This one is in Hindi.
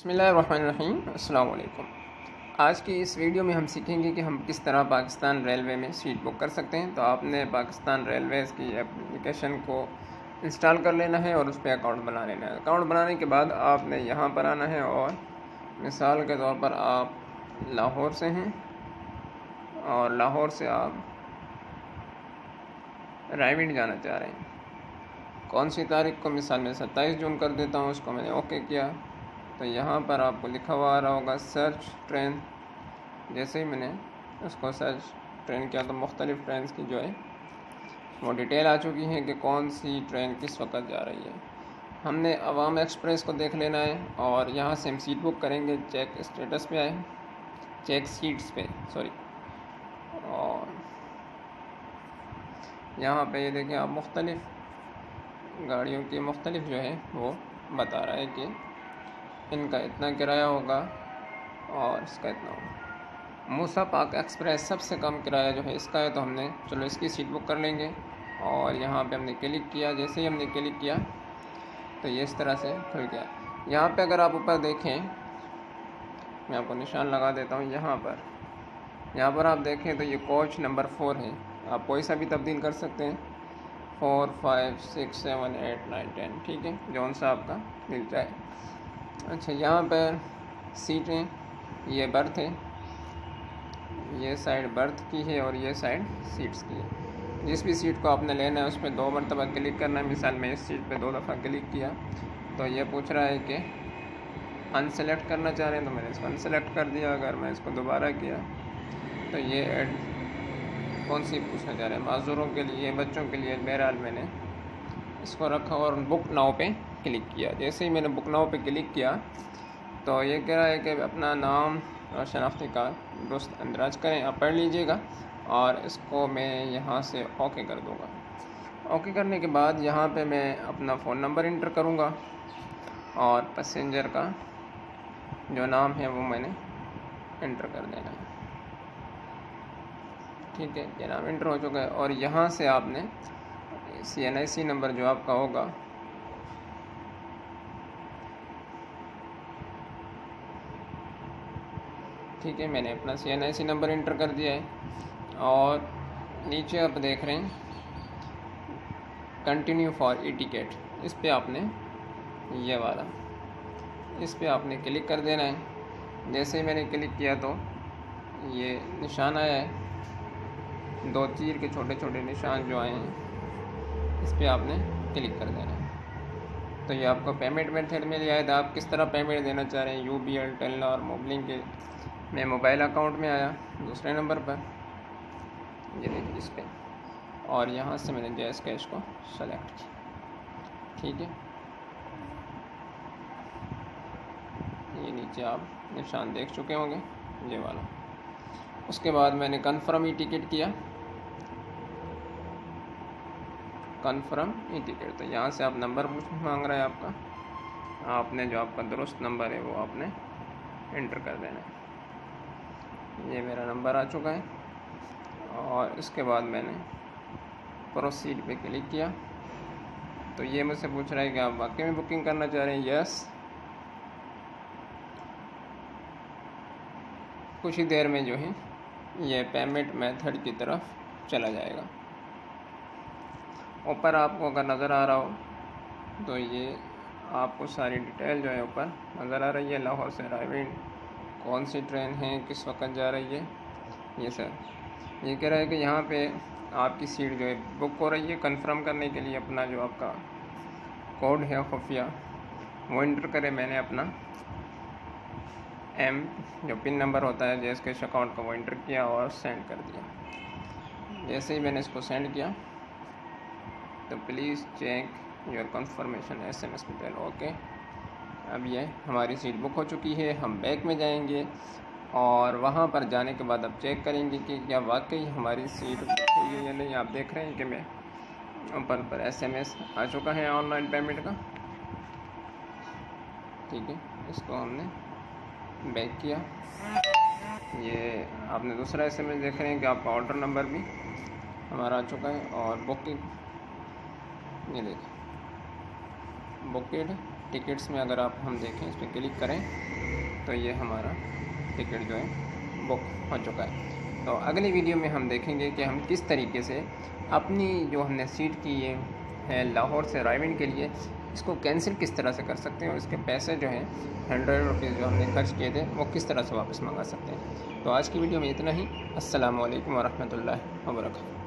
बिस्मिल्लाहिर्रहमानिर्रहीम। अस्सलाम वालेकुम। आज की इस वीडियो में हम सीखेंगे कि हम किस तरह पाकिस्तान रेलवे में सीट बुक कर सकते हैं। तो आपने पाकिस्तान रेलवेज़ की एप्लीकेशन को इंस्टॉल कर लेना है और उस पर अकाउंट बना लेना है। अकाउंट बनाने के बाद आपने यहाँ पर आना है और मिसाल के तौर पर आप लाहौर से हैं और लाहौर से आप रायविंड जाना चाह रहे हैं। कौन सी तारीख को, मिसाल में 27 जून कर देता हूँ। उसको मैंने ओके किया तो यहाँ पर आपको लिखा हुआ आ रहा होगा सर्च ट्रेन। जैसे ही मैंने उसको सर्च ट्रेन किया तो मुख्तलिफ़ ट्रेन की जो है वो डिटेल आ चुकी है कि कौन सी ट्रेन किस वक्त जा रही है। हमने अवाम एक्सप्रेस को देख लेना है और यहाँ से हम सीट बुक करेंगे। चेक स्टेटस पे आए, चेक सीट्स पे सॉरी, और यहाँ पे ये देखें आप मुख्तलिफ़ गाड़ियों की मुख्तलिफ जो है वो बता रहा है कि इनका इतना किराया होगा और इसका इतना होगा। मूसा पाक एक्सप्रेस सबसे कम किराया जो है इसका है, तो हमने चलो इसकी सीट बुक कर लेंगे। और यहाँ पे हमने क्लिक किया। जैसे ही हमने क्लिक किया तो ये इस तरह से खुल गया। यहाँ पे अगर आप ऊपर देखें, मैं आपको निशान लगा देता हूँ। यहाँ पर आप देखें तो ये कोच नंबर 4 है। आप कोई सा भी तब्दील कर सकते हैं, 4, 5, 6, 7, 8, 9, 10, ठीक है, जौन सा आपका मिल जाए। अच्छा, यहाँ पर सीटें, ये बर्थ है, ये साइड बर्थ की है और ये साइड सीट्स की है। जिस भी सीट को आपने लेना है उस पर 2 मरतबा क्लिक करना है। मिसाल में इस सीट पे 2 दफ़ा क्लिक किया तो ये पूछ रहा है कि अनसेलेक्ट करना चाह रहे हैं, तो मैंने इसको अनसेलेक्ट कर दिया। अगर मैं इसको दोबारा किया तो ये ऐड कौन सी पूछना चाह रहे हैं, माज़ूरों के लिए, बच्चों के लिए। बहरहाल मैंने इसको रखा और बुक नाउ पे क्लिक किया। जैसे ही मैंने बुक नाउ पे क्लिक किया तो ये कह रहा है कि अपना नाम और शनाख्ती कार्ड दुरुस्त अंदराज करें। आप पढ़ लीजिएगा और इसको मैं यहाँ से ओके कर दूँगा। ओके करने के बाद यहाँ पे मैं अपना फ़ोन नंबर इंटर करूँगा और पैसेंजर का जो नाम है वो मैंने इंटर कर देना है। ठीक है, ये नाम इंटर हो चुका है। और यहाँ से आपने CNIC नंबर जो आपका होगा ठीक है, मैंने अपना CNIC नंबर इंटर कर दिया है। और नीचे आप देख रहे हैं कंटिन्यू फॉर ई टिकट, इस पर आपने ये वाला इस पर आपने क्लिक कर देना है। जैसे ही मैंने क्लिक किया तो ये निशान आया है, 2 तीर के छोटे छोटे निशान जो आए हैं इस पर आपने क्लिक कर देना है। तो ये आपको पेमेंट मेथड में लिया है। आप किस तरह पेमेंट देना चाह रहे हैं, UBL, टेलनॉर, मोबलिंक के। मैं मोबाइल अकाउंट में आया दूसरे नंबर पर, ये देखिए इस पर, और यहाँ से मैंने जैज़ कैश को सेलेक्ट किया। ठीक है, ये नीचे आप निशान देख चुके होंगे, ये वाला। उसके बाद मैंने कन्फर्म ई टिकट किया, कन्फर्म ई टिकट। तो यहाँ से आप नंबर मांग रहा है आपका, आपने जो आपका दुरुस्त नंबर है वो आपने इंटर कर देना है। ये मेरा नंबर आ चुका है। और इसके बाद मैंने प्रोसीड पे क्लिक किया तो ये मुझसे पूछ रहा है कि आप वाकई में बुकिंग करना चाह रहे हैं। यस। कुछ ही देर में जो है ये पेमेंट मेथड की तरफ चला जाएगा। ऊपर आपको अगर नज़र आ रहा हो तो ये आपको सारी डिटेल जो है ऊपर नज़र आ रही है। लाहौर से रायविंड, कौन सी ट्रेन है, किस वक्त जा रही है, ये सर। ये कह रहा है कि यहाँ पे आपकी सीट जो है बुक हो रही है। कंफर्म करने के लिए अपना जो आपका कोड है खुफिया वो इंटर करें। मैंने अपना जो पिन नंबर होता है जैसे कैश अकाउंट का वो इंटर किया और सेंड कर दिया। जैसे ही मैंने इसको सेंड किया तो please check your confirmation SMS detail. Okay, अब ये हमारी सीट बुक हो चुकी है। हम बैक में जाएंगे और वहाँ पर जाने के बाद अब चेक करेंगे कि क्या वाकई हमारी सीट बुक हुई है या नहीं। आप देख रहे हैं कि मैं ऊपर पर SMS आ चुका है ऑनलाइन पेमेंट का। ठीक है, इसको हमने बैक किया। ये आपने दूसरा SMS देख रहे हैं कि आपका ऑर्डर नंबर भी हमारा आ चुका है और बुकिंग, ये देखिए बुकेड टिकट्स में अगर आप हम देखें, इस पर क्लिक करें तो ये हमारा टिकट जो है बुक हो चुका है। तो अगली वीडियो में हम देखेंगे कि हम किस तरीके से अपनी जो हमने सीट की है लाहौर से रायविंड के लिए, इसको कैंसिल किस तरह से कर सकते हैं और इसके पैसे जो हैं 100 रुपीज़ जो हमने खर्च किए थे वो किस तरह से वापस मंगा सकते हैं। तो आज की वीडियो में इतना ही। अस्सलामु अलैकुम वरहमतुल्लाहि वबरकातुहू।